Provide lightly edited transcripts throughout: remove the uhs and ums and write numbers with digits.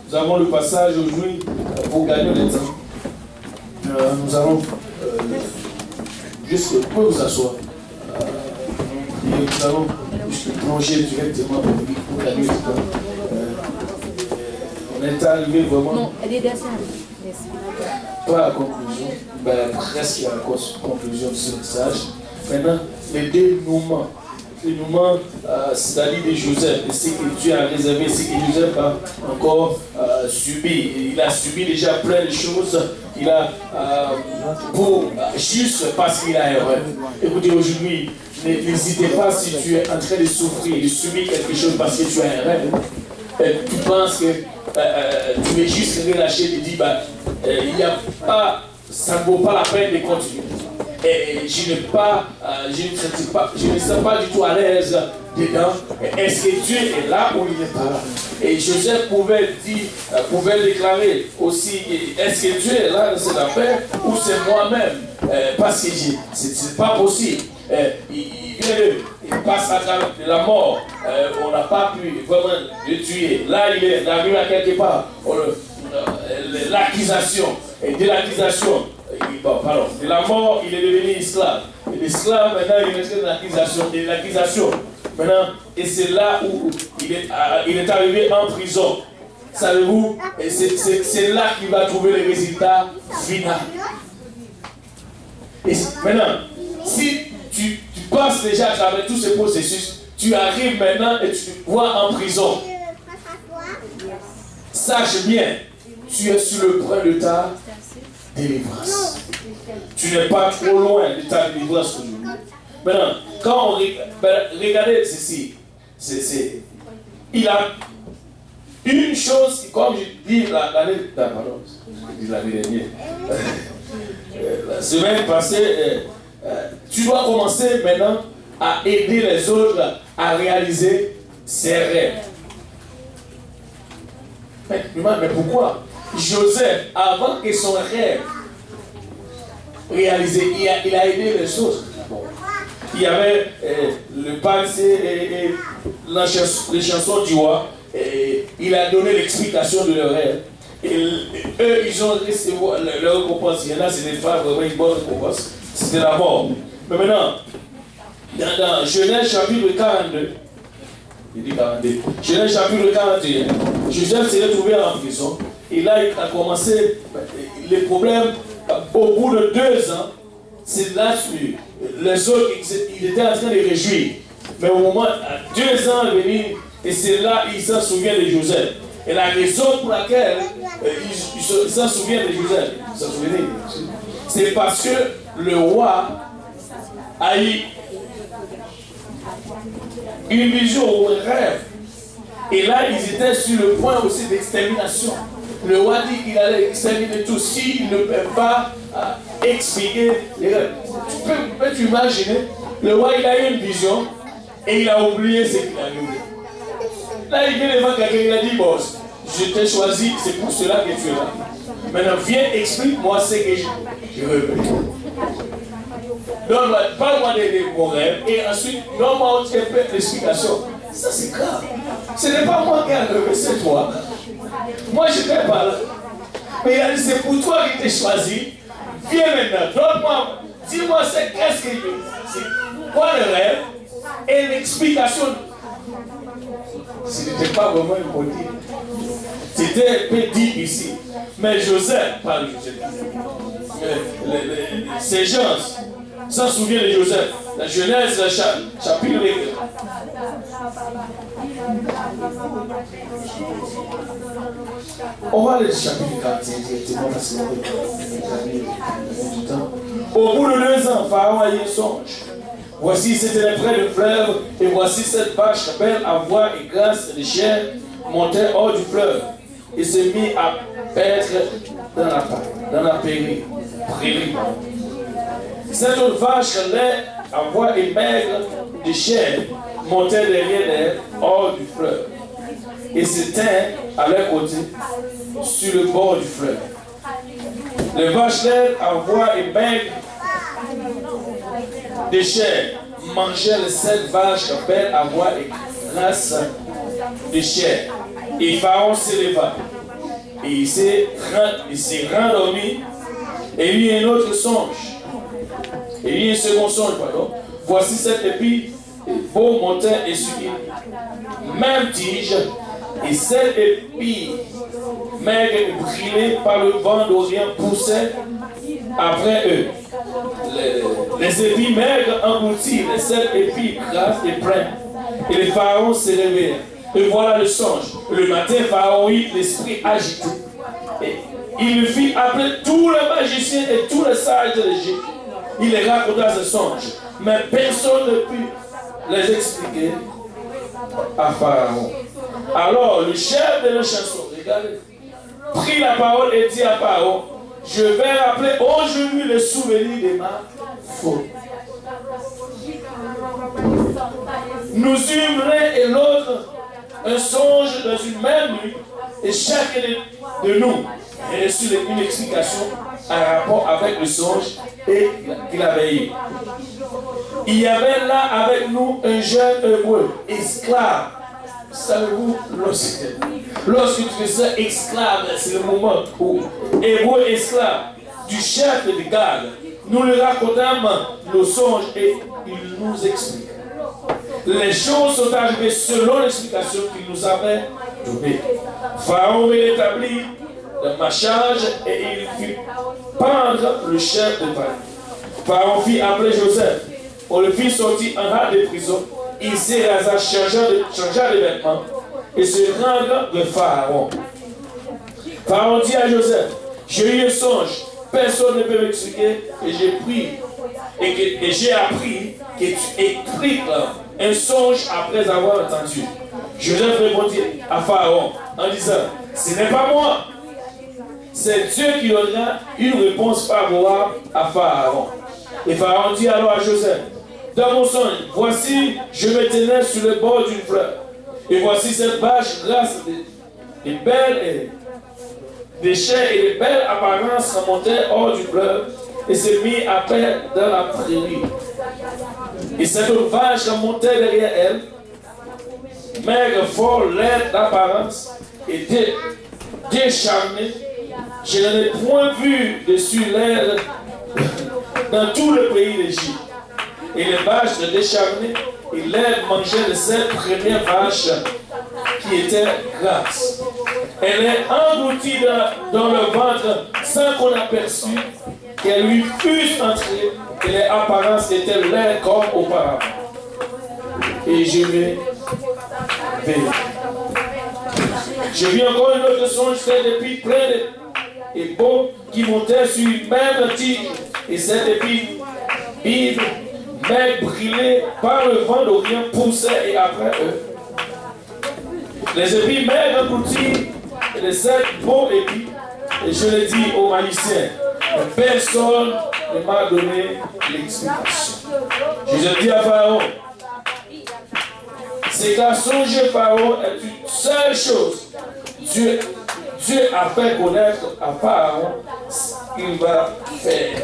nous avons le passage aujourd'hui pour gagner le temps. Nous allons juste vous asseoir. Et nous allons juste plonger directement pour gagner le temps. On est arrivé vraiment. Non, elle est descendue. Pas à la conclusion, presque à la conclusion de ce message. Maintenant, les dénouements. Le dénouement, c'est-à-dire de Joseph, et ce que Dieu a réservé, ce que Joseph a encore subi. Il a subi déjà plein de choses. Il a, juste parce qu'il a erreur. Écoutez, aujourd'hui, n'hésitez pas si tu es en train de souffrir, de subir quelque chose parce que tu as erreur. Tu penses que tu es juste relâché, tu dis, il n'y a pas, ça ne vaut pas la peine de continuer. Et je ne sens pas du tout à l'aise dedans. Est-ce que Dieu est là ou il n'est pas là? Et Joseph pouvait déclarer aussi, est-ce que Dieu est là dans cette affaire ou c'est moi-même? Parce que c'est pas possible. Il passe à travers la mort. On n'a pas pu vraiment le tuer. Là, il est arrivé à quelque part. L'accusation. Et de l'accusation, de la mort, il est devenu esclave. Et l'esclave, maintenant, il est dans l'accusation. Et l'accusation, maintenant, et c'est là où il est arrivé en prison. Savez-vous, c'est là qu'il va trouver le résultat final. Et maintenant, si tu passes déjà à travers tous ces processus, tu arrives maintenant et tu te vois en prison. Sache bien, tu es sur le point de ta délivrance. Tu n'es pas trop loin de ta délivrance aujourd'hui. Maintenant, quand on regardez ceci, il a une chose, comme je dis l'année dernière, la semaine passée, tu dois commencer maintenant à aider les autres à réaliser ses rêves. Mais pourquoi? Joseph, avant que son rêve réalisé, il a aidé les autres. Il y avait le passé et les chansons du roi. Et il a donné l'explication de leur rêve. Et eux, ils ont reçu leur récompense. Il y en a, c'était pas vraiment une bonne récompense. C'était la mort. Mais maintenant, dans Genèse chapitre 42, il dit 42. Genèse chapitre 41, Joseph s'est retrouvé en prison. Et là, il a commencé les problèmes. Au bout de 2 ans, c'est là les autres, ils étaient en train de réjouir. Mais au moment, 2 ans venir, et c'est là qu'il s'en souvient de Joseph. Et la raison pour laquelle il s'en souvient de Joseph, c'est parce que le roi a eu une vision ou un rêve. Et là, ils étaient sur le point aussi d'extermination. Le roi dit qu'il allait exterminer tout s'il ne peut pas expliquer les rêves. Tu peux imaginer, le roi il a eu une vision et il a oublié ce qu'il a vu. Là, il vient devant quelqu'un, il a dit, boss, je t'ai choisi, c'est pour cela que tu es là. Maintenant, viens, explique-moi ce que je veux. Donc, parle-moi de mon rêve et ensuite, donne-moi une explication. Ça, c'est grave. Ce n'est pas moi qui ai rêvé, c'est toi. Moi, je n'étais pas là. Mais il a dit, c'est pour toi que t'ai choisi. Viens maintenant, donne-moi, dis-moi qu'est-ce que c'est quoi le rêve et l'explication. Ce n'était pas vraiment une politique. C'était un peu dit ici. Mais Joseph, pas de Joseph. Ces gens s'en souviennent de Joseph. La Genèse, chapitre 2. On va aller au chapitre 41 directement parce que au bout de 2 ans, Pharaon a eu un songe. Voici, c'était près du fleuve, et voici cette vache belle à voix et grasse de chair montait hors du fleuve et se mit à paître dans la prairie. Cette autre vache laide à voix et maigre de chair montait derrière elle hors du fleuve et se tint à leur côté sur le bord du fleuve. Les vaches laides à voix et maigre de chair mangeaient les 7 vaches belles à voix et grasses de chair. Et Pharaon s'éleva Et il s'est rendormi. Et il y a un autre songe. Et il y a un second songe, pardon. Voici cette épée, beau montait et suivi. Même tige, et cette épée, maigre et brûlée par le vent d'Orient, poussait après eux. Les épis maigres engloutirent les 7 épis grasses et pleines. Et les pharaons se réveillèrent. Et voilà le songe. Le matin, Pharaon eut l'esprit agité. Et il lui fit appeler tous les magiciens et tous les sages de l'Égypte. Il les raconta ce songe. Mais personne ne put les expliquer à Pharaon. Alors le chef de la chanson, regardez, prit la parole et dit à Pharaon, je vais rappeler aujourd'hui le souvenir de ma faute. Nous eûmes l'un et l'autre un songe dans une même nuit, et chacun de nous a reçu une explication en rapport avec le songe et qu'il avait eu. Il y avait là avec nous un jeune hébreu, esclave. Savez-vous, lorsque tu fais ça, esclave, c'est le moment où hébreu esclave du chef de garde, nous lui racontâmes nos songes et il nous explique. Les choses sont arrivées selon l'explication qu'il nous avait donnée. Pharaon rétablit le marchage et il fit pendre le chef de Pharaon. Pharaon fit appeler Joseph. On le fit sortir en hâte de prison. Il s'est rasé, changea de vêtements et se rend de Pharaon. Pharaon dit à Joseph, j'ai eu un songe, personne ne peut m'expliquer et j'ai pris et j'ai appris que tu expliques un songe après avoir entendu. Joseph répondit à Pharaon en disant, ce n'est pas moi, c'est Dieu qui donnera une réponse favorable à Pharaon. Et Pharaon dit alors à Joseph, dans mon songe, voici, je me tenais sur le bord d'une fleuve. Et voici cette vache grasse et belle et des chairs et de belles apparences remontaient hors du fleuve et se mit à terre dans la prairie. Et cette vache remontait derrière elle, maigre, fort, laide d'apparence et décharnée. Je n'en ai point vu dessus l'air dans tout le pays d'Égypte. Et les vaches décharnées et l'air mangeaient de cette première vache qui était grasse. Elle est engloutie dans le ventre sans qu'on aperçût qu'elle lui fût entrée et les apparences étaient laides comme auparavant. Et je vais veiller. Je vis encore une autre songe, cette épée pleine et beau qui montait sur une même tige et cette épée vive, mais brûlée par le vent d'Orient poussait et après eux. Les épis maigres engloutis et les 7 beaux épis. Et je l'ai dit aux magiciens, personne ne m'a donné l'explication. Je dis à Pharaon, c'est qu'à songer Pharaon est une seule chose. Dieu a fait connaître à Pharaon ce qu'il va faire.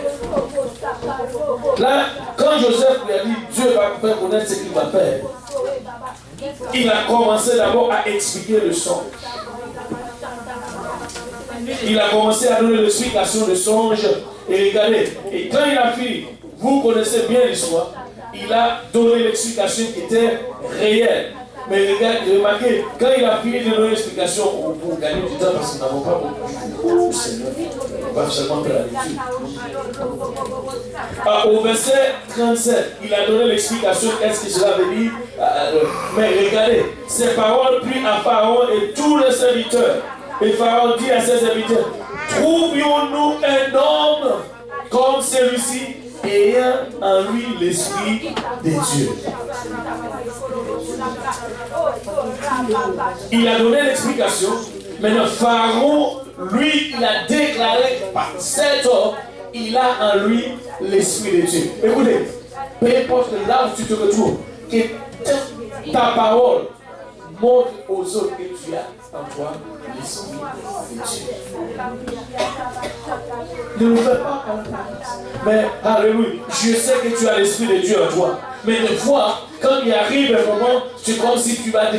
Là, quand Joseph lui a dit Dieu va faire connaître ce qu'il va faire, il a commencé d'abord à expliquer le songe. Il a commencé à donner l'explication du songe. Et regardez, et quand il a fini, vous connaissez bien l'histoire, il a donné l'explication qui était réelle. Mais remarquez, quand il a fini de donner l'explication, pour gagner du temps, parce que nous n'avons pas beaucoup de Seigneur, pas seulement faire la lecture. Au verset 37, il a donné l'explication, qu'est-ce que cela veut dire. Mais regardez, ces paroles plurent à Pharaon et tous les serviteurs. Et Pharaon dit à ses serviteurs, trouvions-nous un homme comme celui-ci, ayant en lui l'esprit de Dieu. Il a donné l'explication. Maintenant, Pharaon, lui, il a déclaré par cet homme, il a en lui l'esprit de Dieu. Écoutez, peu importe là où tu te retrouves, que ta parole montre aux autres que tu as en toi l'esprit de Dieu. Ne nous fais pas à la place. Mais, alléluia, je sais que tu as l'esprit de Dieu en toi. Mais des fois, quand il arrive un moment, c'est comme si tu vas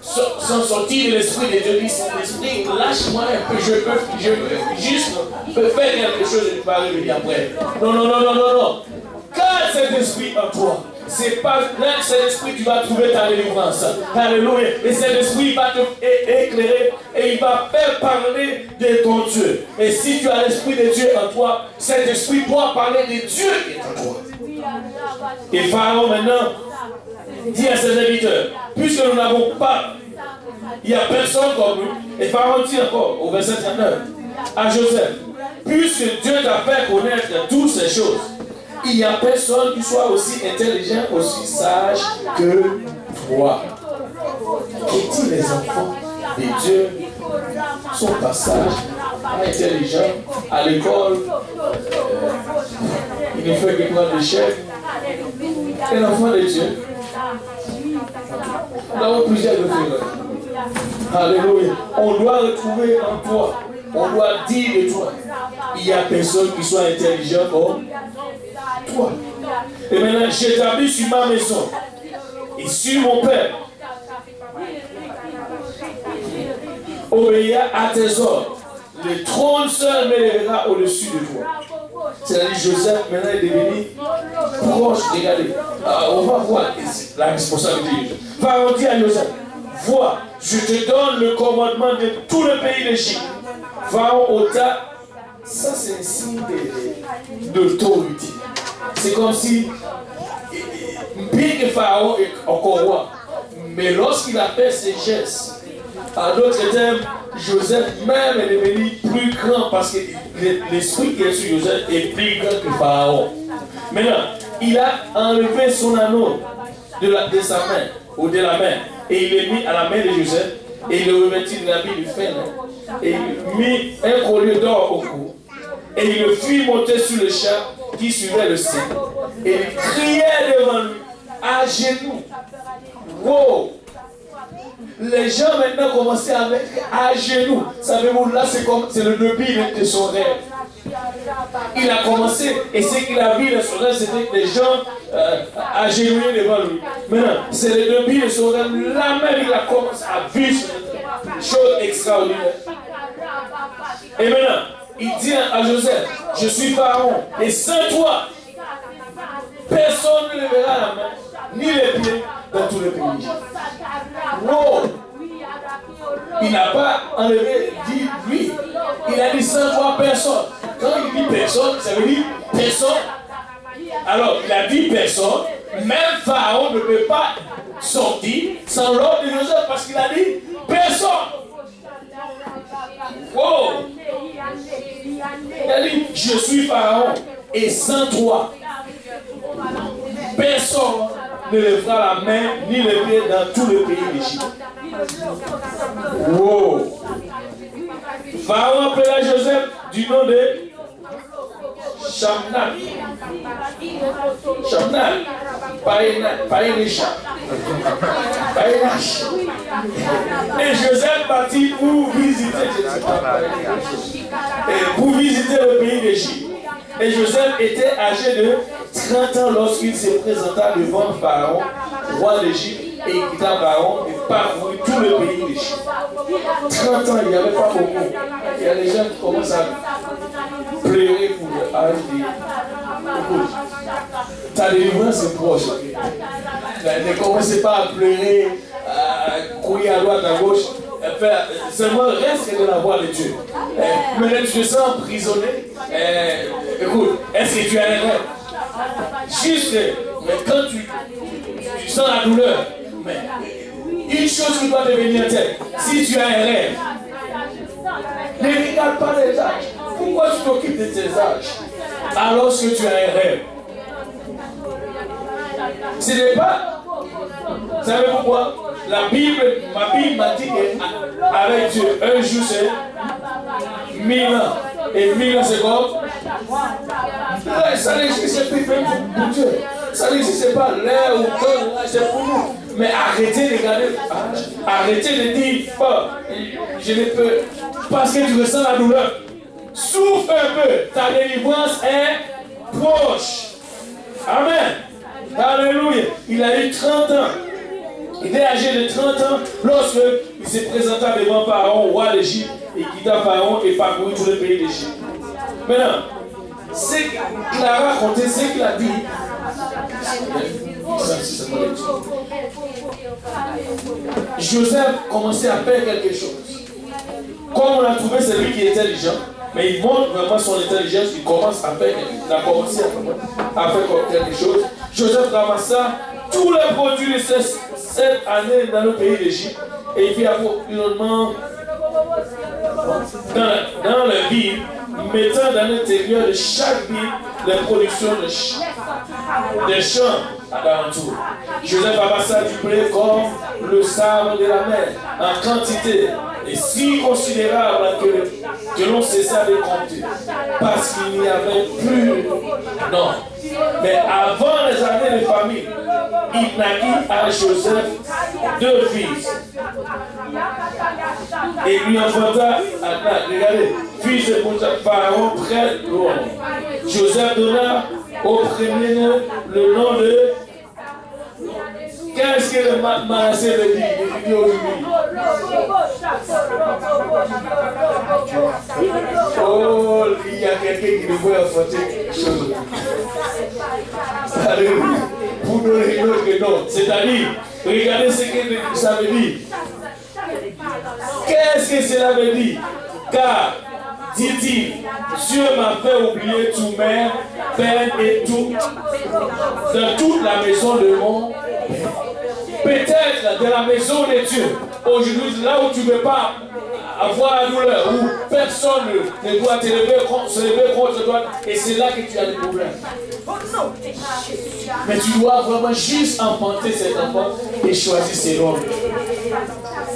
sont sortis de l'esprit de Dieu. Dit l'esprit, lâche-moi un peu, je peux juste faire quelque chose et tu vas revenir après. Non, non, non, non, non, non. Quand cet esprit en toi, c'est pas là cet esprit tu vas trouver ta délivrance. Alléluia. Et cet esprit va te éclairer et il va faire parler de ton Dieu. Et si tu as l'esprit de Dieu en toi, cet esprit doit parler de Dieu qui est en toi. Et Pharaon maintenant dit à ses serviteurs, puisque nous n'avons pas, il n'y a personne comme nous. Et Pharaon dit encore au verset 39 à Joseph, puisque Dieu t'a fait connaître toutes ces choses, il n'y a personne qui soit aussi intelligent, aussi sage que toi. Et les enfants de Dieu sont pas sages, pas intelligents, à l'école, il ne fait que prendre des chefs. Et l'enfant de Dieu, nous avons plusieurs de frères. Alléluia. On doit retrouver en toi, on doit dire de toi, il n'y a personne qui soit intelligent comme toi. Et maintenant, j'établis sur ma maison et sur mon père. Obéir à tes ordres. Le trône seul m'élèvera au-dessus de toi. C'est-à-dire Joseph maintenant est devenu proche. Regardez, on va voir la responsabilité. Pharaon dit à Joseph, vois, je te donne le commandement de tout le pays d'Égypte. Pharaon ôta, ça c'est un signe d'autorité. C'est comme si, bien que Pharaon est encore roi, mais lorsqu'il a fait ses gestes, en d'autres termes, Joseph même est devenu plus grand parce que l'esprit qui est sur Joseph est plus grand que Pharaon. Maintenant, il a enlevé son anneau de sa main, ou de la main, et il l'a mis à la main de Joseph, et il le revêtit de l'habit du fer, et il mit un collier d'or au cou, et il le fit monter sur le char qui suivait le sien, et il criait devant lui, à genoux. Wow! Les gens maintenant commençaient à mettre à genoux. Savez-vous, là c'est le début de son rêve. Il a commencé, et ce qu'il a vu dans son rêve, c'était que les gens agenouillés devant lui. Maintenant, c'est le début de son rêve. Là même, il a commencé à vivre chose extraordinaire. Et maintenant, il dit à Joseph, je suis Pharaon, et sans toi, personne ne lèvera la main, ni les pieds dans tout le pays. Wow. Il n'a pas enlevé, dit lui. Il a dit sans toi personne. Quand il dit personne, ça veut dire personne. Alors, il a dit personne. Même Pharaon ne peut pas sortir sans l'ordre de Joseph parce qu'il a dit personne. Wow. Il a dit, je suis Pharaon et sans toi, personne ne lèvera la main ni les pieds dans tout le pays d'Égypte. Wow. Pharaon appela Joseph du nom de Shamnat. Shamnat. Païnécha. Et Joseph partit pour visiter, pour visiter le pays d'Égypte. Et Joseph était âgé de 30 ans lorsqu'il se présenta devant Pharaon, roi d'Égypte, et il quitta Pharaon et parcourut tout le pays d'Égypte. 30 ans, il n'y avait pas beaucoup. Il y a des gens qui commencent à pleurer pour l'âge de... Ta délivrance est proche. Ne commencez pas à pleurer, à courir à droite, à gauche. Seulement reste de la voix de Dieu. Maintenant, tu te sens emprisonné. Écoute, est-ce que tu as un rêve? Juste, mais quand tu sens la douleur, mais une chose qui doit devenir telle, si tu as un rêve, ne regarde pas les âges. Pourquoi tu t'occupes de tes âges alors que tu as un rêve? Ce n'est pas. Vous savez pourquoi? Ma Bible m'a dit qu'avec Dieu, un jour c'est 1000 ans. Et 1000 ans c'est comme. Ça n'existe pas pour Dieu. Ça n'existe pas l'air ou temps, c'est pour nous. Mais arrêtez de regarder l'âge. Arrêtez de dire, oh, je ne peux. Parce que tu ressens la douleur. Souffre un peu. Ta délivrance est proche. Amen. Alléluia. Il a eu 30 ans. Il était âgé de 30 ans lorsqu'il s'est présenté devant Pharaon, roi d'Égypte, et quitta Pharaon et parcourut tout le pays d'Égypte. Maintenant, c'est qu'il a raconté, c'est qu'il a dit. Joseph commençait à faire quelque chose. Comme on a trouvé celui qui est intelligent, mais il montre vraiment son intelligence, il commence à faire, il a commencé à faire quelque chose. Joseph ramassa tous les produits de cette année dans le pays d'Égypte et il fit approvisionnement dans la ville, mettant dans l'intérieur de chaque ville les productions des champs à l'alentour. Joseph amassa du blé comme le sable de la mer, en quantité et si considérable que l'on cessa de compter, parce qu'il n'y avait plus. Non. Mais avant les années de famine, il naquit à Joseph 2 fils. Et lui enfanta Anak, regardez, fils de Pharaon près de l'eau. Joseph donna au premier le nom de. Qu'est-ce que le Manassé veut dire? Il dit aujourd'hui. Oh, il y a quelqu'un qui devrait affronter quelque chose. Alléluia. Pour donner une autre nom. C'est-à-dire, regardez ce que ça veut dire. Qu'est-ce que cela veut dire? Car, dit-il, Dieu m'a fait oublier tout mes peines et tout, dans toute la maison de mon Père. Peut-être dans la maison de Dieu, aujourd'hui, là où tu ne peux pas avoir la douleur, où personne ne doit se lever contre toi, et c'est là que tu as des problèmes. Mais tu dois vraiment juste enfanter cet enfant et choisir ses rôles.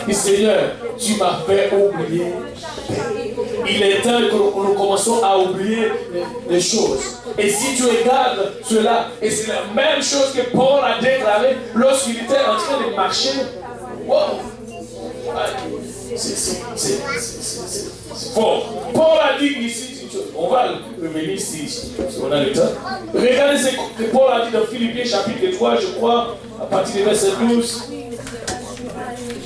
Et Seigneur, tu m'as fait oublier. Il est temps que nous commençons à oublier les choses. Et si tu regardes cela, et c'est la même chose que Paul a déclaré lorsqu'il était en train de marcher. Wow. C'est fort. Paul a dit ici une chose. On va revenir ici, si on a le temps. Regardez ce que Paul a dit dans Philippiens chapitre 3, je crois, à partir du verset 12.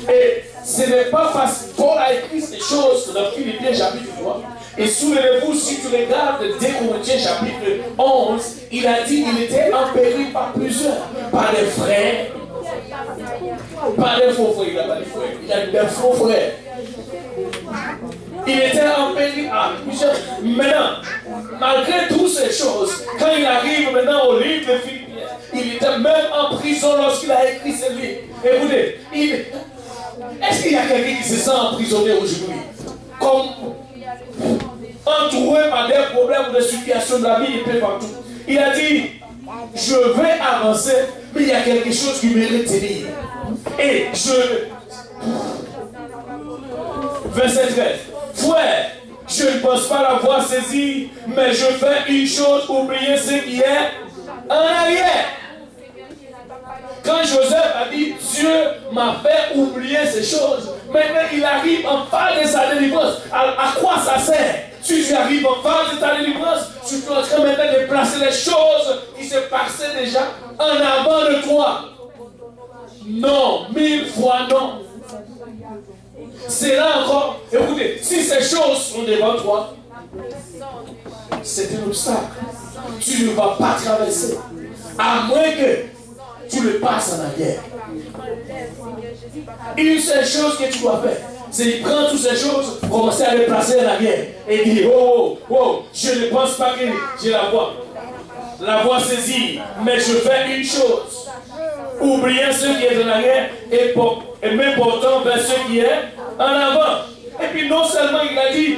Et ce n'est pas facile. Paul a écrit ces choses dans Philippiens chapitre 3. Et souvenez-vous, si tu regardes 2 Corinthiens chapitre 11, il a dit qu'il était empêché par plusieurs, par des frères, par des faux frères. Il n'a pas dit frères, il a dit des faux frères. Il était empêché par plusieurs. Maintenant, malgré toutes ces choses, quand il arrive maintenant au livre de Philippiens, il était même en prison lorsqu'il a écrit ce livre. Écoutez, est-ce qu'il y a quelqu'un qui se sent emprisonné aujourd'hui? Comme entouré par des problèmes ou des situations de la vie, il peut partout. Il a dit, je vais avancer, mais il y a quelque chose qui me retient. Et verset 13. Frère, je ne pense pas l'avoir saisi, mais je fais une chose, oublier ce qui est en arrière. Quand Joseph a dit, Dieu m'a fait oublier ces choses, maintenant il arrive en phase de sa délivrance. À quoi ça sert? Si tu arrives en phase de ta délivrance, tu es en train maintenant de placer les choses qui se passaient déjà en avant de toi. Non, 1000 fois non. C'est là encore, écoutez, si ces choses sont devant toi, c'est un obstacle. Tu ne vas pas traverser. À moins que tu le passes en arrière. Une seule chose que tu dois faire, c'est prendre toutes ces choses, commencer à les placer en arrière et dire, je ne pense pas que j'ai la voix saisie, mais je fais une chose. Oublier ce qui est en arrière et m'important vers ce qui est en avant. Et puis non seulement il a dit,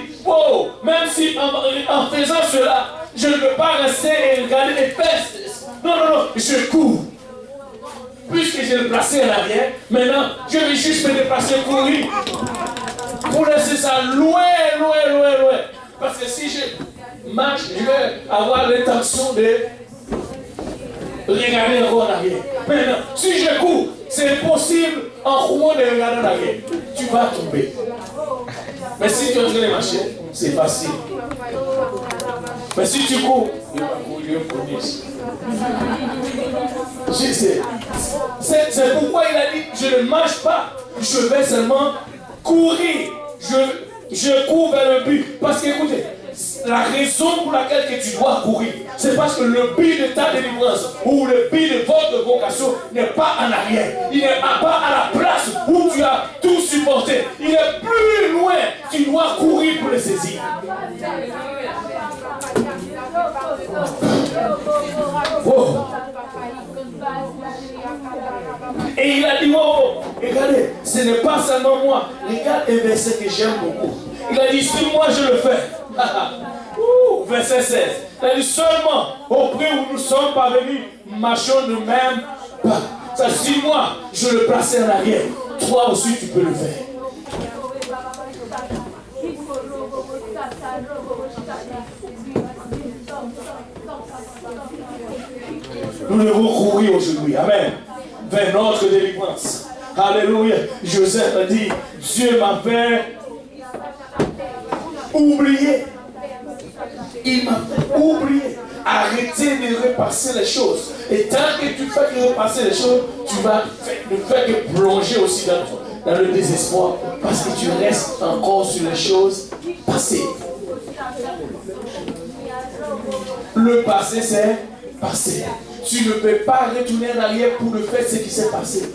même si en faisant cela, je ne peux pas rester et regarder les fesses. Non, je cours. Puisque j'ai le placé en arrière, maintenant, je vais juste me déplacer courir. Pour laisser ça loin. Parce que si je marche, je vais avoir l'intention de regarder encore en arrière. Maintenant, si je cours, c'est impossible en courant de regarder en arrière. Tu vas tomber. Mais si tu es en train de marcher, c'est facile. Mais si tu cours, il va courir pour 10. C'est C'est pourquoi il a dit, je ne marche pas, je vais seulement courir. Je cours vers le but. Parce que, écoutez, la raison pour laquelle que tu dois courir, c'est parce que le but de ta délivrance ou le but de votre vocation n'est pas en arrière. Il n'est pas à la place où tu as tout supporté. Il est plus loin. Tu dois courir pour le saisir. Oh. Et il a dit, oh, regardez, ce n'est pas seulement moi. Regarde un verset que j'aime beaucoup. Il a dit, si moi je le fais. Verset 16. Il a dit, seulement au prix où nous sommes parvenus, marchons de même pas. Ça, si moi je le plaçais en arrière, toi aussi tu peux le faire. Nous devons courir aujourd'hui. Amen. Vers notre délivrance. Alléluia. Joseph a dit, Dieu m'avait oublié. Il m'a oublié. Arrêtez de repasser les choses. Et tant que tu fais que repasser les choses, tu vas ne faire que plonger aussi dans le désespoir. Parce que tu restes encore sur les choses passées. Le passé, c'est passé. Tu ne peux pas retourner en arrière pour le faire ce qui s'est passé.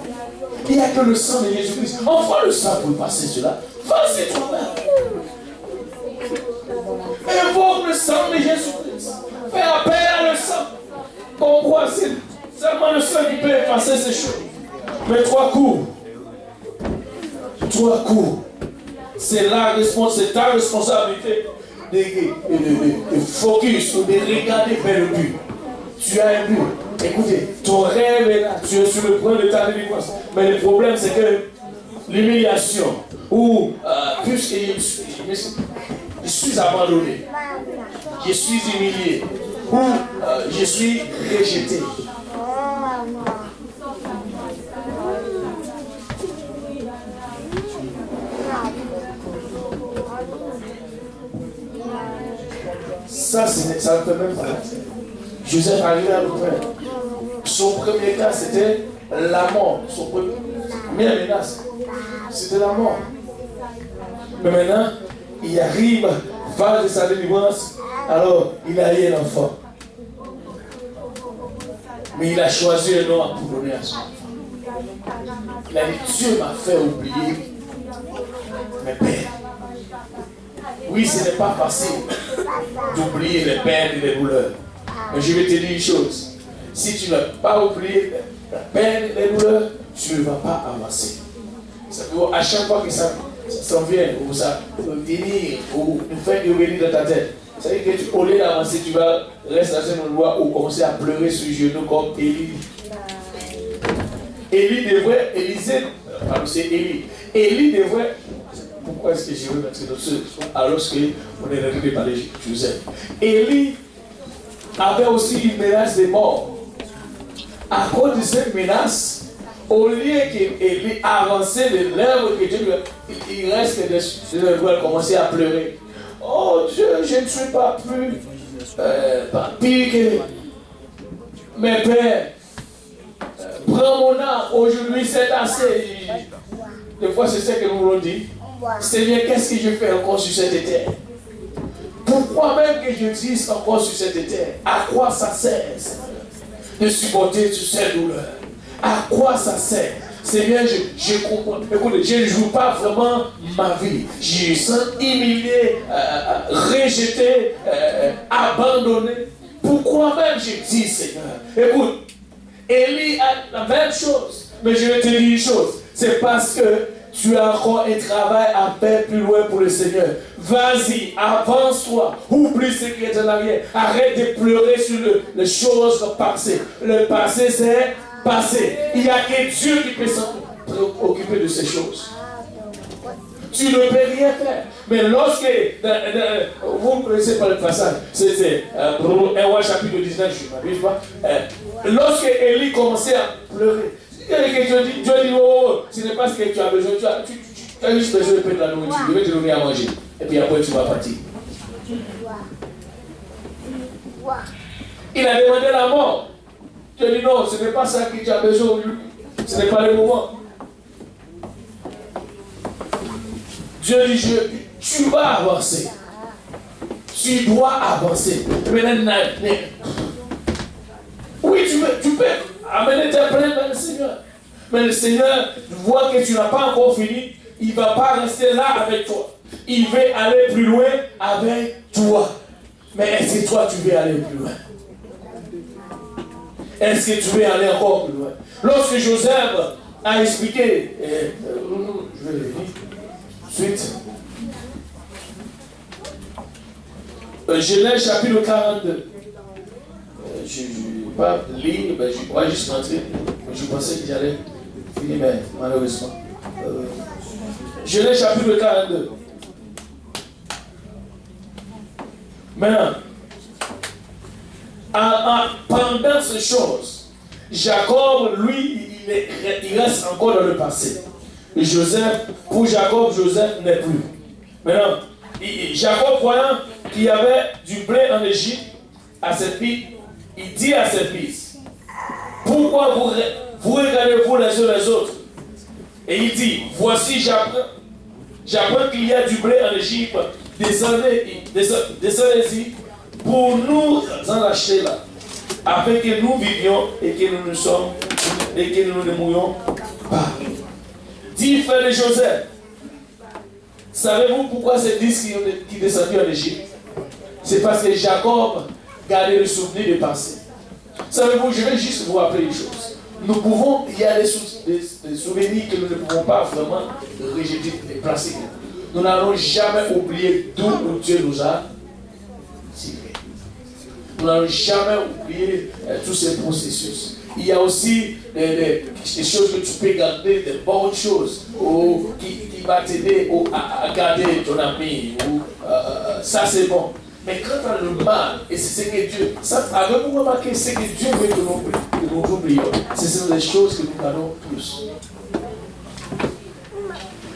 Il n'y a que le sang de Jésus-Christ. Envoie le sang pour passer cela. Vas-y toi-même. Invoque le sang de Jésus-Christ. Fais appel à le sang. Pourquoi c'est seulement le sang qui peut effacer ces choses. Mais toi cours. Toi cours. C'est ta responsabilité de focus ou de regarder vers le but. Tu as un but. Écoutez, ton rêve est là. Tu es sur le point de ta délivrance. Mais le problème, c'est que l'humiliation, ou puisque je suis abandonné, je suis humilié, ou je suis rejeté. Ça ne peut même pas. Joseph arrivé à le faire. Son premier cas, c'était la mort. Son première menace, c'était la mort. Mais maintenant, il arrive, phase de sa délivrance, alors il a eu un enfant. Mais il a choisi un nom pour donner à son enfant. Il a dit, Dieu m'a fait oublier mes pères. Oui, ce n'est pas facile d'oublier les peines et les douleurs. Mais je vais te dire une chose. Si tu n'as pas oublié la peine et les douleurs, tu ne vas pas avancer. À chaque fois que ça s'en vient, ou ça venir, ou faire revenir dans ta tête, ça veut dire que au lieu d'avancer, tu vas rester dans un endroit ou commencer à pleurer sur les genoux comme Élie. Élie devrait. Pourquoi est-ce que je veux mettre dans ce alors qu'on est arrivé par les Joseph? Élie avait aussi une menace de mort. À cause de cette menace, au lieu qu'Élie avançait de l'œuvre que Dieu lui il reste que de doit commencer à pleurer. Oh Dieu, je ne suis pas plus pas pire que mes pères. Prends mon âme, aujourd'hui c'est assez. Des fois c'est ce que nous l'on dit. Seigneur, qu'est-ce que je fais encore sur cette terre? Pourquoi même que je existe encore sur cette terre? À quoi ça sert, Seigneur, de supporter toutes ces douleurs? À quoi ça sert? Seigneur, je comprends. Écoutez, je ne joue pas vraiment ma vie. Je me sens humilié, rejeté, abandonné. Pourquoi même j'existe, Seigneur? Écoute, Élie a la même chose. Mais je vais te dire une chose. C'est parce que tu as encore un travail à faire plus loin pour le Seigneur. Vas-y, avance-toi. Oublie ce qui est en arrière. Arrête de pleurer sur les choses passées. Le passé, c'est passé. Il n'y a que Dieu qui peut s'en préoccuper de ces choses. Tu ne peux rien faire. Mais lorsque, vous ne connaissez pas le passage, c'est 1 roi chapitre 19, je ne m'abuse pas. Lorsque Élie commençait à pleurer, Dieu dit, oh, ce n'est pas ce que tu as besoin, tu as juste besoin de prendre la nourriture, je vais te donner à manger. Et puis après tu vas partir. Il a demandé la mort. Dieu dit non, ce n'est pas ça que tu as besoin aujourd'hui. Ce n'est pas le moment. Dieu dit, tu vas avancer. Tu dois avancer. Oui, tu peux amener tes plaintes vers le Seigneur. Mais le Seigneur voit que tu n'as pas encore fini. Il ne va pas rester là avec toi. Il veut aller plus loin avec toi. Mais est-ce que toi, tu veux aller plus loin? Est-ce que tu veux aller encore plus loin? Lorsque Joseph a expliqué, je vais le dire tout de suite. Genèse chapitre 42. Je ne vais pas lire, mais je crois juste rentrer. Je pensais que j'allais finir, mais malheureusement. Genèse chapitre 42. Maintenant, pendant ces choses, Jacob, lui, il reste encore dans le passé. Et Joseph, pour Jacob, Joseph n'est plus. Maintenant, Jacob, voyant qu'il y avait du blé en Égypte, à ses filles, il dit à ses fils, pourquoi vous regardez-vous les uns les autres? Et il dit, voici, j'apprends qu'il y a du blé en Égypte, descendez-y pour nous en acheter là, afin que nous vivions et que nous ne mourions pas. Dit frère de Joseph, savez-vous pourquoi c'est 10 qui descendent en Égypte? C'est parce que Jacob gardait le souvenir du passé. Savez-vous, je vais juste vous rappeler une chose. Il y a des souvenirs que nous ne pouvons pas vraiment rejeter, déplacer. Nous n'allons jamais oublier d'où Dieu nous a tirés. Nous n'allons jamais oublier tous ces processus. Il y a aussi des choses que tu peux garder, des bonnes choses qui vont t'aider à garder ton ami. Ça c'est bon. Mais quand on a le mal, et c'est ce que Dieu, avez-vous remarqué ce que Dieu veut que nous oublions? Ce sont les choses que nous gardons plus.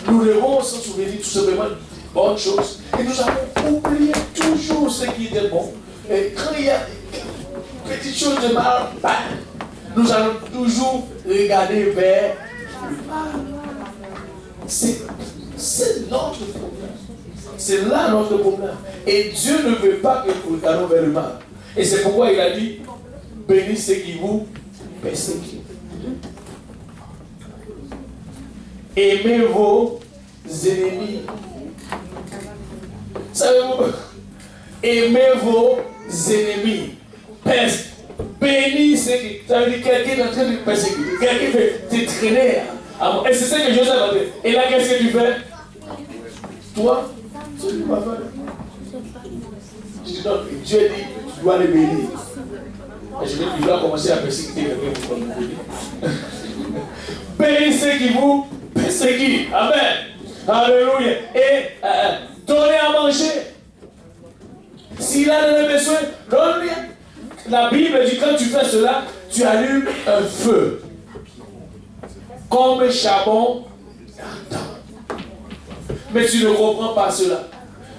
Nous devons se souvenir tout simplement de bonnes choses. Et nous avons oublié toujours ce qui était bon. Et quand il y a des petites choses de mal, nous allons toujours regarder vers le mal. C'est notre problème. C'est là notre problème. Et Dieu ne veut pas que nous regardions vers le mal. Et c'est pourquoi il a dit, bénissez ceux qui vous persécutent. Aimez vos ennemis. Savez-vous? Aimez vos ennemis. Bénissez ceux qui. Ça veut dire quelqu'un est en train de te persécuter. Quelqu'un veut te traîner. Et c'est ce que Joseph a fait. Et là, qu'est-ce que tu fais? Toi, tu ne vas pas. Je te donne. Dieu dit, tu dois les bénir. Et je dois commencer à persécuter quelqu'un pour nous bénir. Bénissez ceux qui vous persécutent. Amen. Alléluia. Et donnez à manger. S'il a des besoins, donne-lui. La Bible dit quand tu fais cela, tu allumes un feu. Comme un charbon d'Adam. Mais tu ne comprends pas cela.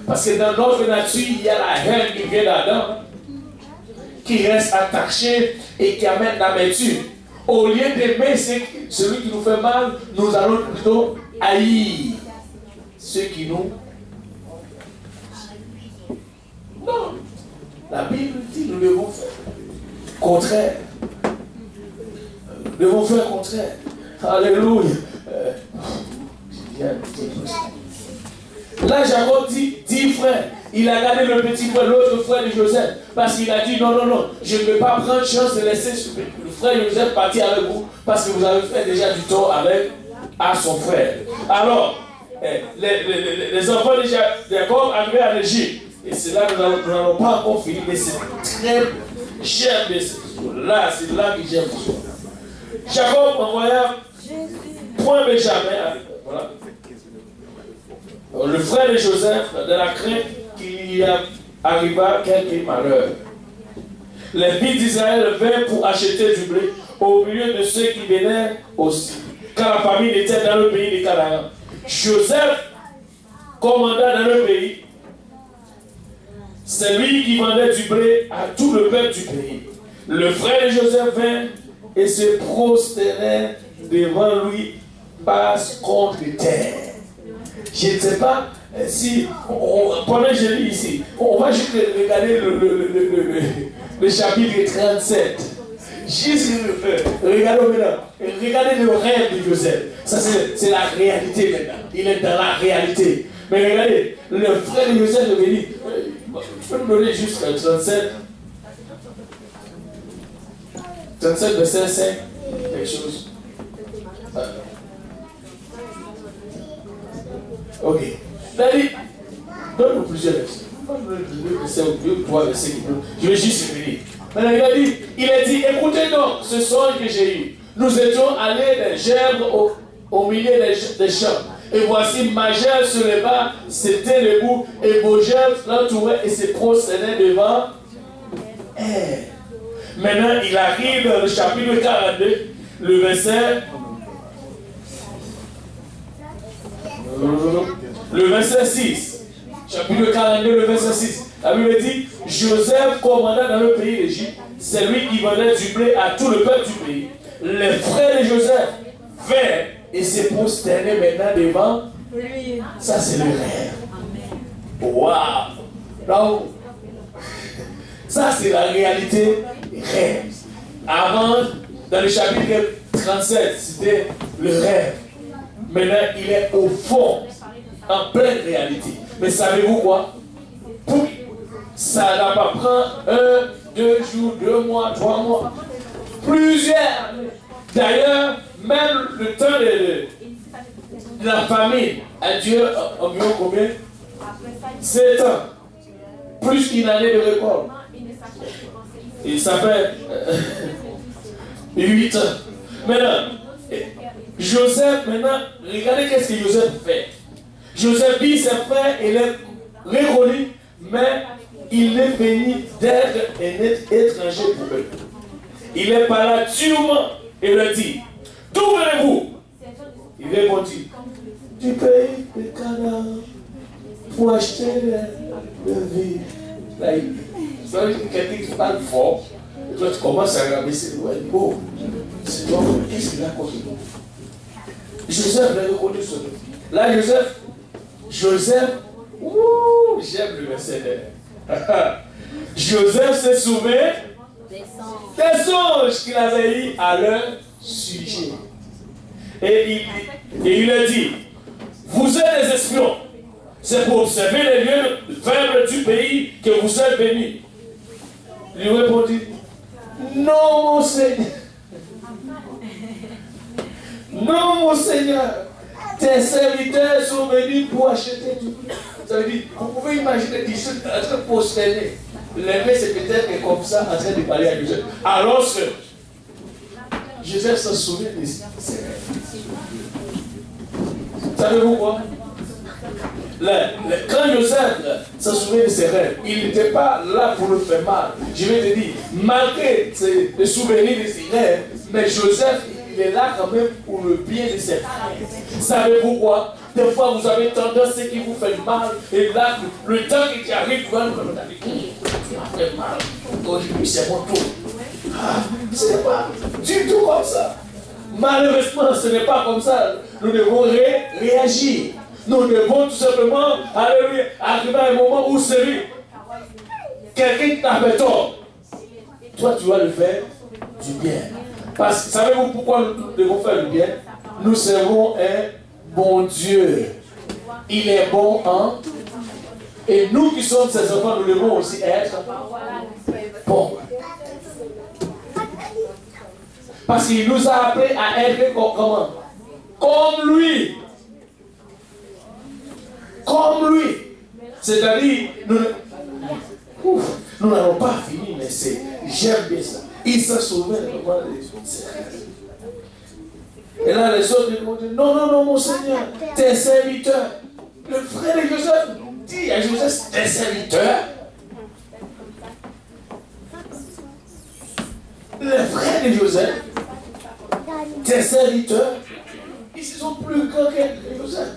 Parce que dans notre nature, il y a la haine qui vient d'Adam, qui reste attachée et qui amène l'amertume. Au lieu d'aimer celui qui nous fait mal, nous allons plutôt haïr ceux qui nous... Non. La Bible dit nous devons faire le contraire. Nous devons faire le contraire. Alléluia. Là, Jacob dit 10 frères. Il a gardé le petit frère, l'autre frère de Joseph. Parce qu'il a dit non, je ne vais pas prendre chance de laisser le frère de Joseph partir avec vous. Parce que vous avez fait déjà du tort à son frère. Alors, les enfants de Jacob arrivaient en Égypte. Et c'est là que nous n'allons pas encore finir. Mais c'est très. J'aime là, c'est là que j'aime. Jacob envoya point Benjamin. Voilà. Le frère de Joseph, de la crainte qu'il y arriva quelques malheurs. Les fils d'Israël vinrent pour acheter du blé au milieu de ceux qui venaient aussi, car la famille était dans le pays de Canaan. Joseph commanda dans le pays. C'est lui qui vendait du blé à tout le peuple du pays. Le frère de Joseph vint et se prosternait devant lui passe contre terre. Je ne sais pas si, pendant que je lis ici, on va juste regarder le chapitre 37. Juste regardez maintenant, regardez le rêve de Joseph. Ça c'est la réalité maintenant. Il est dans la réalité. Mais regardez, le frère de Joseph me dit, tu peux me donner juste 37 verset 5, quelque chose. Ok. David, donne-nous plusieurs versets. Je vais juste finir. Maintenant, il a dit, écoutez donc ce songe que j'ai eu. Nous étions allés des gerbes au milieu des champs. Et voici, ma gerbe se leva, c'était debout, et vos gerbes l'entouraient et se prosternaient devant elle. Maintenant, il arrive dans le chapitre 42, le verset. Le verset 6. Chapitre 42, le verset 6. La Bible dit, Joseph commanda dans le pays d'Égypte, c'est lui qui vendait du blé à tout le peuple du pays. Les frères de Joseph vinrent et se prosternaient maintenant devant lui. Ça, c'est le rêve. Waouh! Donc, ça, c'est la réalité rêve. Avant, dans le chapitre 37, c'était le rêve. Maintenant, il est au fond, en pleine réalité. Mais savez-vous quoi? Ça n'a pas pris 1, 2 jours, 2 mois, 3 mois, plusieurs. D'ailleurs, même le temps de la famine a duré environ combien? 7 ans. Plus qu'une année de récolte. Et ça fait 8 ans. Maintenant, Joseph, maintenant, regardez qu'est-ce que Joseph fait. Joseph vit ses frères, il est reconnu, mais il est béni d'être un étranger pour eux. Il est parlé durement et leur dit, d'où venez-vous? Il répondit, du pays de Canaan, pour acheter le vivre. Là, vous savez, quelqu'un qui parle fort, et toi tu commences à rabaisser le web. Oh, c'est toi, qu'est-ce qu'il a contre nous? Joseph l'a reconnu son nom. Là, Joseph, j'aime le verset. Joseph se souvient des songes qu'il avait eu à leur sujet. Et il a dit, vous êtes des espions. C'est pour observer les lieux faibles du pays que vous êtes venus. Il lui répondit, non mon Seigneur. Non mon Seigneur. Tes serviteurs sont venus pour acheter du blé. Ça veut dire, vous pouvez imaginer qu'ils sont en train de prosterner. Le mec, c'est peut-être comme ça, en train de parler à Joseph. Alors que Joseph se souvient de ses rêves. Savez-vous quoi? Quand Joseph se souvient de ses rêves, il n'était pas là pour le faire mal. Je vais te dire, malgré le souvenir de ses rêves, mais Joseph, il est là quand même pour le bien de ses frères. Savez-vous quoi? Des fois, vous avez tendance à ce qui vous fait mal, et là, le temps qui arrive, vous allez vous dire, tu m'as fait mal. Aujourd'hui, c'est mon tour. Ce n'est pas du tout comme ça. Malheureusement, ce n'est pas comme ça. Nous devons réagir. Nous devons tout simplement arriver à un moment où celui, quelqu'un qui t'a fait tort, toi tu vas le faire du bien. Parce que savez-vous pourquoi nous devons faire le bien? Nous servons un bon Dieu. Il est bon, hein? Et nous qui sommes ses enfants, nous devons aussi être bons. Parce qu'il nous a appelés à être comment? Comme lui. Comme lui. C'est-à-dire, nous n'avons pas fini, mais j'aime bien ça. Il s'en souvient de moi. Et là, les autres ils vont dire, non, mon Seigneur, tes serviteurs. Le frère de Joseph dit à Joseph, tes serviteurs. Les frères de Joseph, tes serviteurs, ils sont plus grands que Joseph.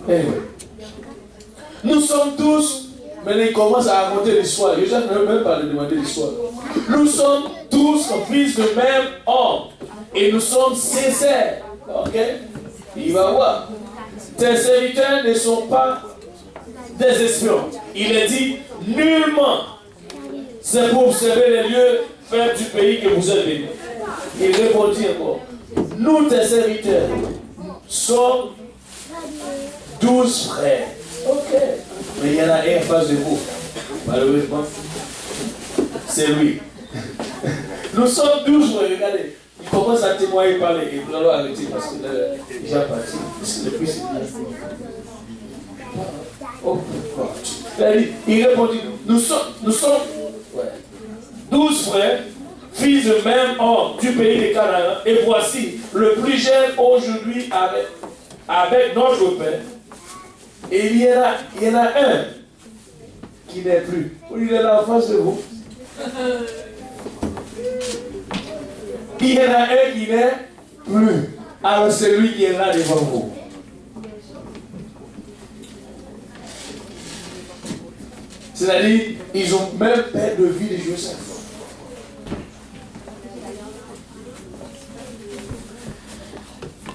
Anyway. Nous sommes tous, mais il commence à raconter l'histoire. Joseph ne veut même pas lui demander l'histoire. Nous sommes tous fils de même homme. Et nous sommes sincères. Ok? Il va voir. Tes serviteurs ne sont pas des espions. Il est dit nullement. C'est pour observer les lieux faibles du pays que vous êtes venus. Il répondit encore. Nous, tes serviteurs, sommes 12 frères. Ok. Mais il y en a un en face de vous. Malheureusement, c'est lui. Nous sommes 12 frères. Regardez. Il commence à témoigner, parler. Et nous allons arrêter parce que là, il est déjà parti. Parce que depuis, c'est oh, il répondit, nous sommes 12 frères, fils de même homme du pays de Canaan, et voici le plus jeune aujourd'hui avec notre père. Et il y en a un qui n'est plus. Il est là en face de vous. Il y en a un qui n'est plus. Alors c'est lui qui est là devant vous. C'est-à-dire, ils ont même peur de vie de Joseph.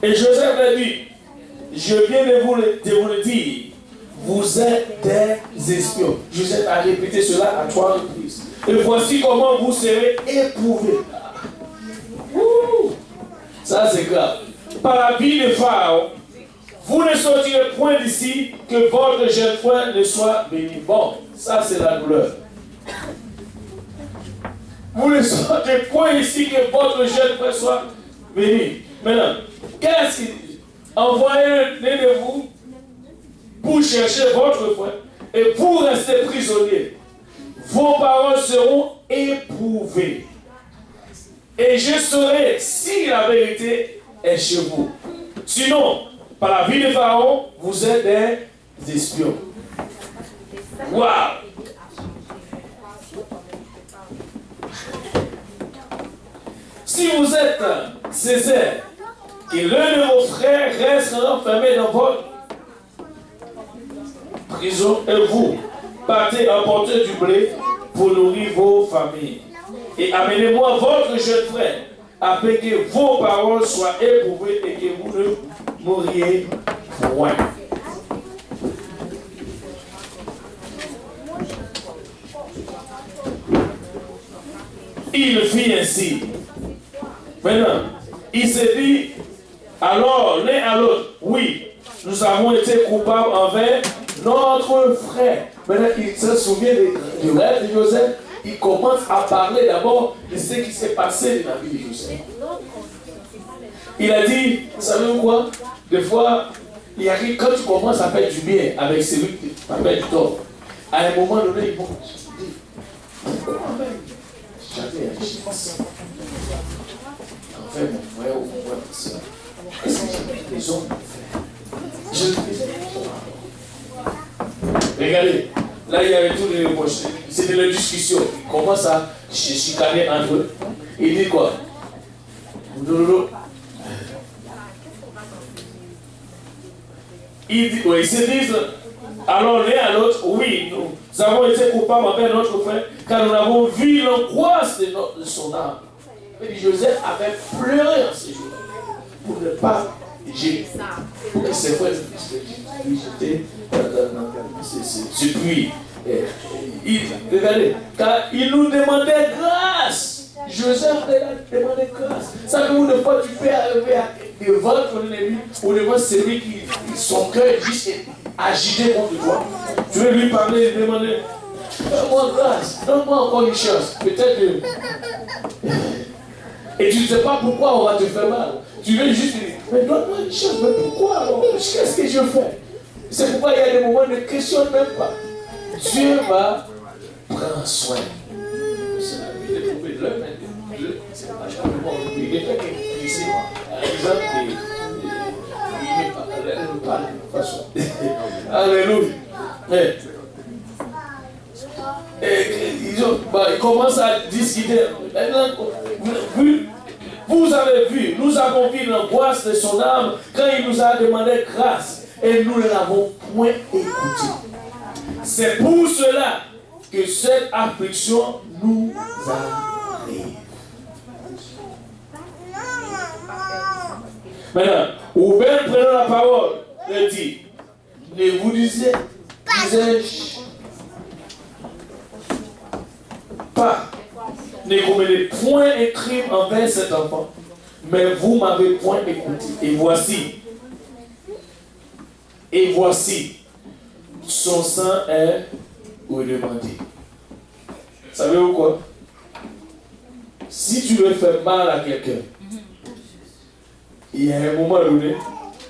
Et Joseph a dit, je viens de vous le dire, vous êtes des espions. Joseph a répété cela à 3 reprises. Et voici comment vous serez éprouvés. Ça c'est grave. Par la vie de Pharaon, vous ne sortirez point d'ici que votre jeune frère ne soit béni. Bon, ça c'est la douleur. Vous ne sortirez point ici que votre jeune frère soit béni. Maintenant, qu'est-ce qu'il dit? Envoyez l'un de vous pour chercher votre frère et pour rester prisonnier. Vos paroles seront éprouvées. Et je saurai si la vérité est chez vous. Sinon, par la vie de Pharaon, vous êtes des espions. Waouh! Si vous êtes sincère, que l'un de vos frères reste enfermé dans votre prison et vous partez emporter du blé pour nourrir vos familles. Et amenez-moi votre jeune frère, afin que vos paroles soient éprouvées et que vous ne mouriez point. Il fit ainsi. Maintenant, il s'est dit, alors l'un à l'autre, oui, nous avons été coupables envers notre frère. Maintenant, il se souvient du rêve de Joseph. Il commence à parler d'abord de ce qui s'est passé dans la vie de Joseph. Il a dit, vous savez quoi? Des fois, il arrive, quand tu commences à faire du bien avec celui qui t'a fait du tort, à un moment donné, il va se dire, pourquoi même j'avais agi ainsi envers mon frère ou ma soeur? Qu'est-ce que j'avais les hommes faire? Je le faisais. Regardez, là il y avait tous les reproches. C'était la discussion. Il commence à se chicaner entre eux. Il dit quoi? Ils se disent, alors l'un à l'autre, oui, nous avons été coupables envers notre frère, car nous avons vu l'angoisse de son âme. Et Joseph avait pleuré en ce jour pour ne pas gêner. Pour que ses frères étaient depuis. Regardez, car il nous demandait grâce. Joseph demandait grâce. Savez-vous, de fois tu peux arriver devant ton ennemi ou devant celui qui son cœur est juste agité contre toi. Tu veux lui parler et demander, donne-moi grâce, donne-moi encore une chance. Peut-être que. Et tu ne sais pas pourquoi on va te faire mal. Tu veux juste dire, mais donne-moi une chance, mais pourquoi alors? Qu'est-ce que je fais? C'est pourquoi il y a des moments où ne questionne même pas. Dieu va prendre soin. C'est la vie de trouver l'homme, c'est pas il est fait ici, par exemple, il n'est pas de façon. Alléluia. Ils commencent à discuter. Vous avez vu, nous avons vu l'angoisse de son âme quand il nous a demandé grâce et nous ne l'avons point écouté. C'est pour cela que cette affliction nous arrive. Maintenant, ou bien prenons la parole et dit, ne vous disais-je pas, ne commettez point un crime envers cet enfant, mais vous m'avez point écouté. Et voici, son sang est redemandé. Savez-vous quoi? Si tu veux faire mal à quelqu'un, il y a un moment donné,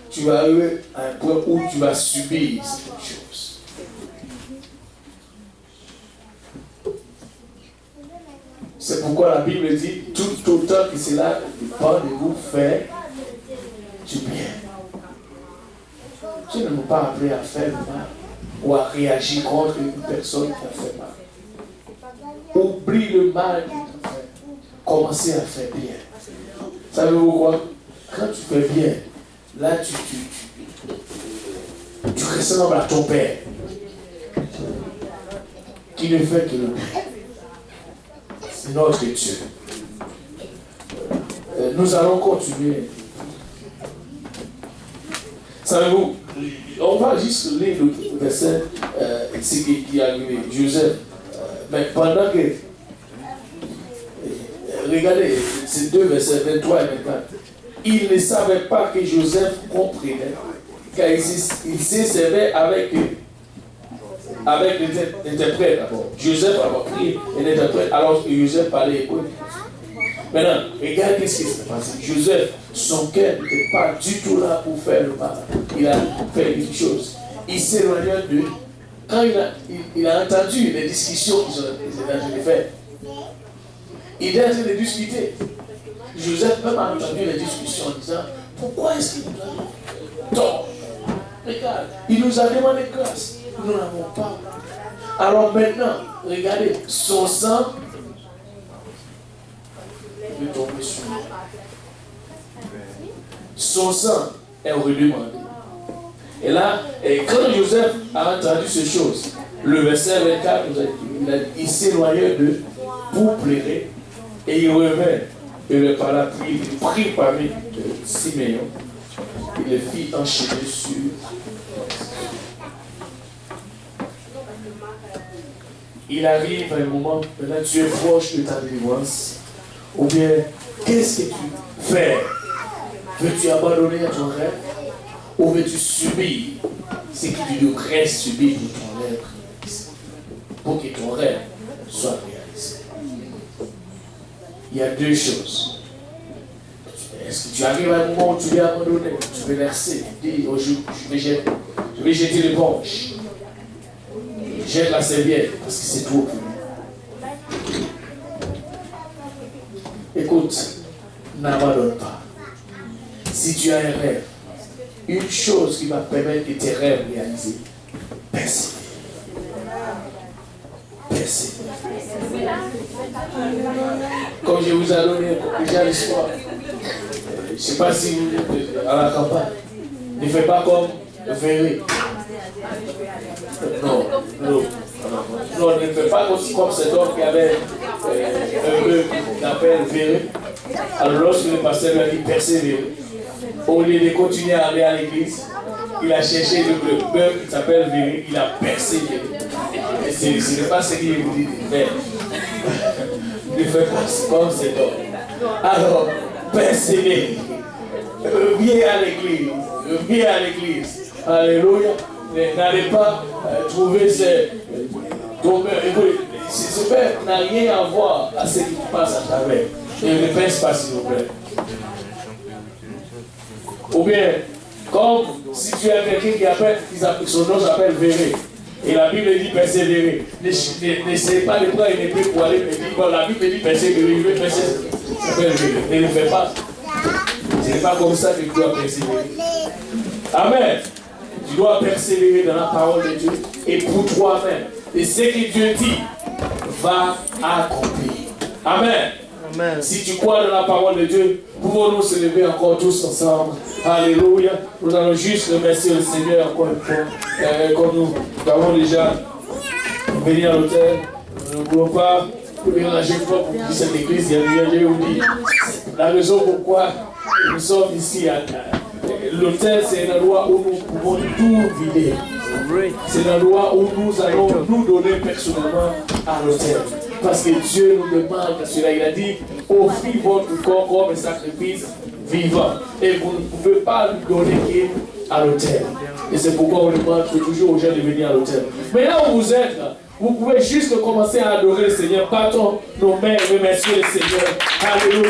tu vas arriver à un point où tu vas subir cette chose. C'est pourquoi la Bible dit, tout autant que cela dépend de vous faire du bien. Tu ne m'as pas appelé à faire mal ou à réagir contre une personne qui a fait mal. Oublie le mal que tu as fait. Commencez à faire bien. Savez-vous quoi? Quand tu fais bien, là tu ressembles à ton père qui ne fait que le bien. C'est notre Dieu. Nous allons continuer. Savez-vous, on va juste lire le verset, ce qui est arrivé, Joseph. Mais pendant que, regardez, ces deux versets 23 et 24, il ne savait pas que Joseph comprenait, car il s'est servi avec l'interprète d'abord. Joseph a pris un interprète alors que Joseph parlait hébreu. Maintenant, regardez ce qui s'est passé. Joseph, son cœur n'était pas du tout là pour faire le mal. Il a fait une chose. Il s'éloignait d'eux. Quand il a entendu les discussions qu'ils étaient en train de faire, il est en train de discuter. Joseph même a entendu les discussions en disant, pourquoi est-ce qu'il nous a tort? Regarde, il nous a demandé grâce. Nous n'avons pas. Alors maintenant, regardez, son sang de tomber sur lui. Son sang est redemandé. Et là, quand Joseph a entendu ces choses, le verset 24, il s'éloignait d'eux pour pleurer et il revint et le prit parmi Siméon. Il le fit enchaîner sur. Il arrive à un moment, maintenant tu es proche de ta délivrance. Ou bien, qu'est-ce que tu fais? Veux-tu abandonner à ton rêve? Ou veux-tu subir ce que tu devrais subir pour ton rêve? Pour que ton rêve soit réalisé. Il y a deux choses. Est-ce que tu arrives à un moment où tu veux abandonner? Tu veux verser, tu dis, oh, je vais jeter l'éponge. Jette la serviette parce que c'est trop pour lui. Écoute, n'abandonne pas. Si tu as un rêve, une chose qui va permettre que tes rêves réalisés, persévère. Persévère. Comme je vous ai donné déjà le soir, je ne sais pas si vous êtes à la campagne, ne faites pas comme le ferré. Non, ne fais pas aussi comme cet homme qui avait un bœuf qu'on appelle verré. Alors lorsque le pasteur lui a dit persévérer, au lieu de continuer à aller à l'église, il a cherché le bœuf qui s'appelle verré, il a persévéré. Et ce n'est pas ce qu'il vous dit de faire. Ne fais pas comme cet homme. Alors, persévérer. Viens à l'église. Viens à l'église. Alléluia. N'allez pas trouver ce père n'a rien à voir à ce qui passe à travers. Ne pense pas, s'il vous plaît. Ou bien, comme si tu as quelqu'un qui appelle, son nom s'appelle Véré. Et la Bible dit persévérer. N'essayez pas de prendre une épée pour aller me dire, bon, la Bible dit persévérer, je vais persévérer. Ça s'appelle Véré. Ne le fais pas. Ce n'est pas comme ça que tu dois persévérer. Amen. Tu dois persévérer dans la parole de Dieu et pour toi-même. Et ce que Dieu dit va accomplir. Amen. Amen. Si tu crois dans la parole de Dieu, pouvons-nous se lever encore tous ensemble. Alléluia. Nous allons juste remercier le Seigneur encore une fois. Comme nous avons déjà venir à l'hôtel. Nous ne voulons pas mélanger pour cette église. Je vous dis la raison pourquoi nous sommes ici à l'hôtel, c'est un endroit où nous pouvons tout vider. C'est un endroit où nous allons nous donner personnellement à l'hôtel. Parce que Dieu nous demande cela. Il a dit, offrez votre corps comme un sacrifice vivant. Et vous ne pouvez pas lui donner qu'à l'hôtel. Et c'est pourquoi on demande toujours aux gens de venir à l'hôtel. Mais là où vous êtes, vous pouvez juste commencer à adorer le Seigneur. Battons nos mains et remercier le Seigneur. Alléluia.